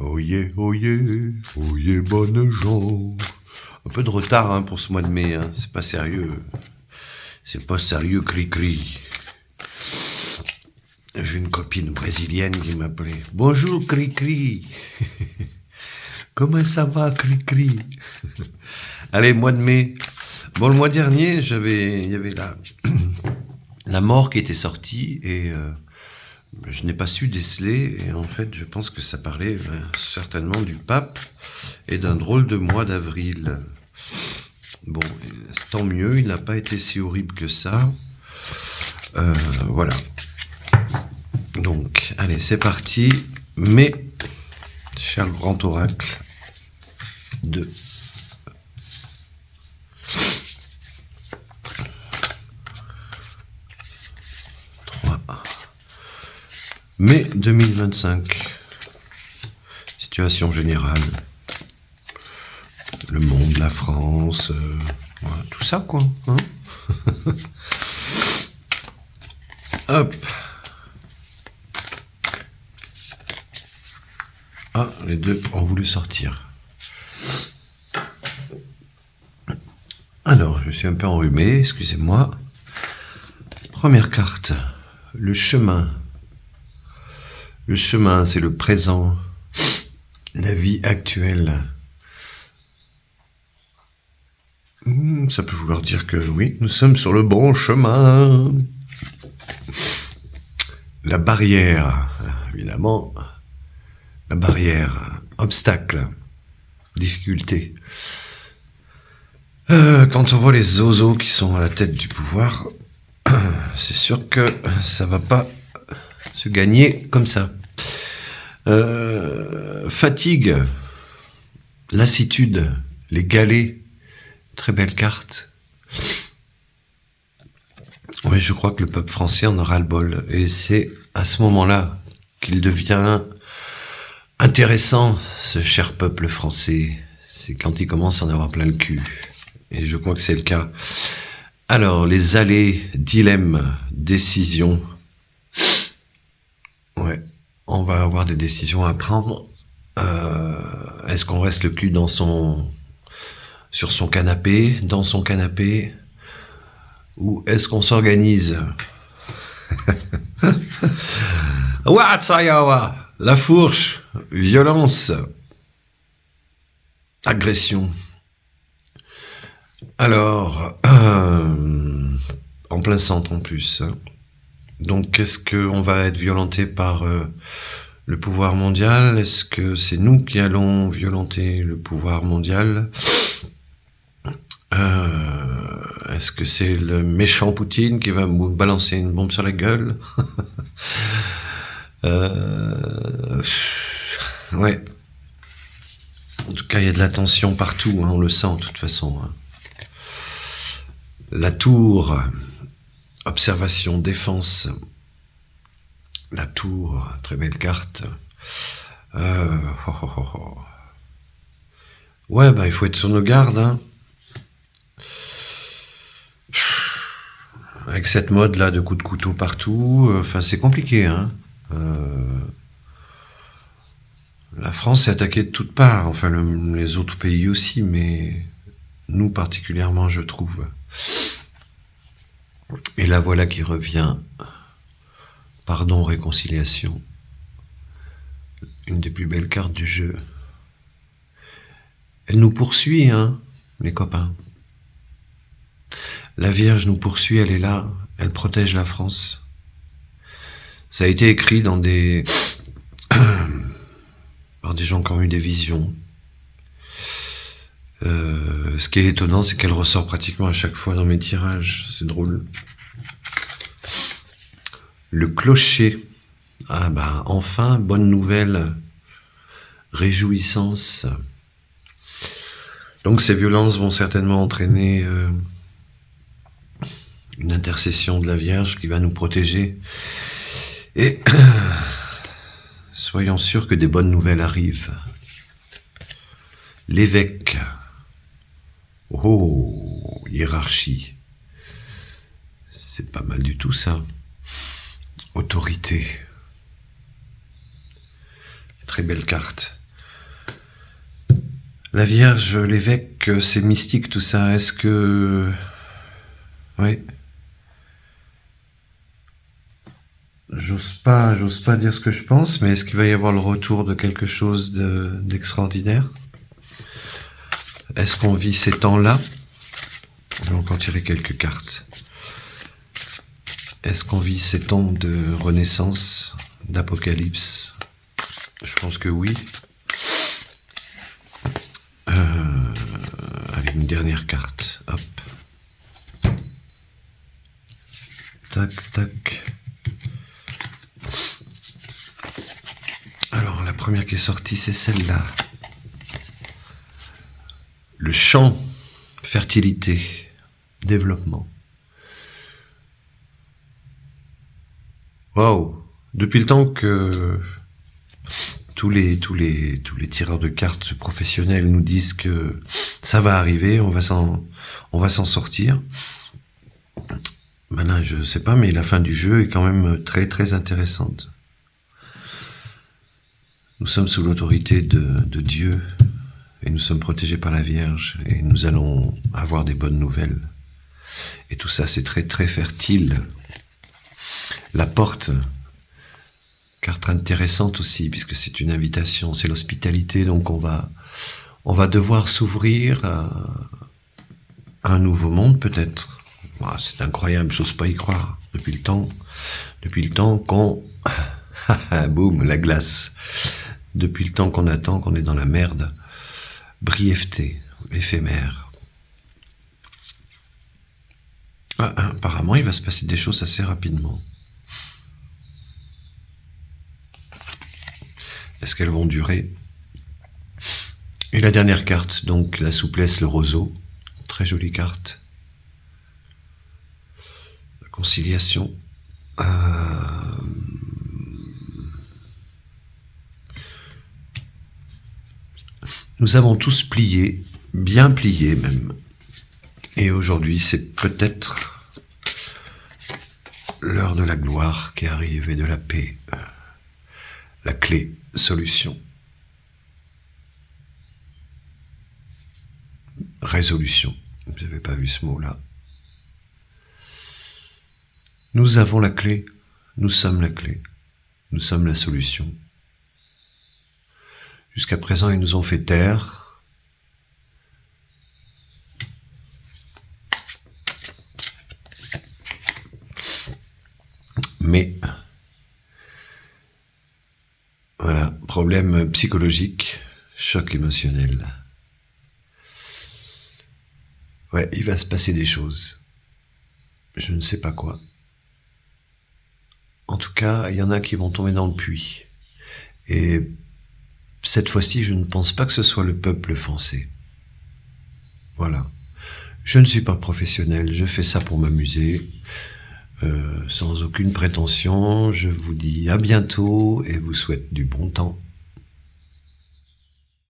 Oyez, bonne gens. Un peu de retard hein, pour ce mois de mai, hein. C'est pas sérieux. C'est pas sérieux, cri-cri. J'ai une copine brésilienne qui m'appelait. Bonjour, cri-cri. Comment ça va, cri-cri? Allez, mois de mai. Bon, le mois dernier, il y avait la mort qui était sortie et je n'ai pas su déceler. Et en fait, je pense que ça parlait certainement du pape et d'un drôle de mois d'avril. Bon, c'est tant mieux, il n'a pas été si horrible que ça. Voilà. Donc, allez, c'est parti. Mais, cher grand oracle, 2. Mai 2025. Situation générale. Le monde, la France, voilà, tout ça quoi. Hein. Hop. Ah, les deux ont voulu sortir. Alors, je suis un peu enrhumé, excusez-moi. Première carte, le chemin. Le chemin, c'est le présent, la vie actuelle. Ça peut vouloir dire que oui, nous sommes sur le bon chemin. La barrière, évidemment. La barrière, obstacle, difficulté. Quand on voit les zozos qui sont à la tête du pouvoir, c'est sûr que ça va pas se gagner comme ça. Fatigue, lassitude, les galets, très belle carte. Oui, je crois que le peuple français en aura le bol. Et c'est à ce moment-là qu'il devient intéressant, ce cher peuple français. C'est quand il commence à en avoir plein le cul. Et je crois que c'est le cas. Alors, les allées, dilemmes, décisions. Ouais, on va avoir des décisions à prendre. Est-ce qu'on reste le cul sur son canapé, dans son canapé, ou est-ce qu'on s'organise? La fourche, violence, agression. Alors, en plein centre en plus. Donc, est-ce qu'on va être violenté par le pouvoir mondial? Est-ce que c'est nous qui allons violenter le pouvoir mondial? Est-ce que c'est le méchant Poutine qui va nous balancer une bombe sur la gueule? Ouais. En tout cas, il y a de la tension partout, hein, on le sent de toute façon. Hein. La tour, observation, défense. La tour, très belle carte. Ouais, bah il faut être sur nos gardes. Hein. Avec cette mode là de coups de couteau partout, enfin c'est compliqué. Hein. La France est attaquée de toutes parts, enfin les autres pays aussi, mais nous particulièrement je trouve. Et la voilà qui revient. Pardon, réconciliation. Une des plus belles cartes du jeu. Elle nous poursuit, hein, les copains. La Vierge nous poursuit, elle est là, elle protège la France. Ça a été écrit dans par des gens qui ont eu des visions. Ce qui est étonnant, c'est qu'elle ressort pratiquement à chaque fois dans mes tirages. C'est drôle. Le clocher. Ah bah enfin, bonne nouvelle. Réjouissance. Donc ces violences vont certainement entraîner une intercession de la Vierge qui va nous protéger. Et soyons sûrs que des bonnes nouvelles arrivent. L'évêque. Oh, hiérarchie. C'est pas mal du tout ça. Autorité. Très belle carte. La Vierge, l'évêque, c'est mystique tout ça. Est-ce que... Oui. J'ose pas dire ce que je pense, mais est-ce qu'il va y avoir le retour de quelque chose d'extraordinaire? Est-ce qu'on vit ces temps-là? On va encore tirer quelques cartes. Est-ce qu'on vit ces temps de renaissance, d'apocalypse? Je pense que oui. Allez, une dernière carte. Hop. Tac, tac. Alors, la première qui est sortie, c'est celle-là. Le champ, fertilité, développement. Waouh! Depuis le temps que tous les tireurs de cartes professionnels nous disent que ça va arriver, on va s'en sortir. Ben là, je sais pas, mais la fin du jeu est quand même très très intéressante. Nous sommes sous l'autorité de Dieu et nous sommes protégés par la Vierge et nous allons avoir des bonnes nouvelles. Et tout ça, c'est très très fertile. La porte, carte intéressante aussi, puisque c'est une invitation, c'est l'hospitalité, donc on va devoir s'ouvrir à un nouveau monde peut-être. Oh, c'est incroyable, j'ose pas y croire. Depuis le temps qu'on... Boum, la glace. Depuis le temps qu'on attend, qu'on est dans la merde. Brièveté, éphémère. Apparemment, il va se passer des choses assez rapidement. Est-ce qu'elles vont durer? Et la dernière carte, donc la souplesse, le roseau. Très jolie carte. La conciliation. Nous avons tous plié, bien plié même. Et aujourd'hui, c'est peut-être l'heure de la gloire qui arrive et de la paix. La clé, solution. Résolution. Vous n'avez pas vu ce mot-là. Nous avons la clé. Nous sommes la clé. Nous sommes la solution. Jusqu'à présent, ils nous ont fait taire. Mais, voilà, problème psychologique, choc émotionnel. Ouais, il va se passer des choses. Je ne sais pas quoi. En tout cas, il y en a qui vont tomber dans le puits. Et cette fois-ci, je ne pense pas que ce soit le peuple français. Voilà. Je ne suis pas professionnel, je fais ça pour m'amuser, sans aucune prétention. Je vous dis à bientôt et vous souhaite du bon temps.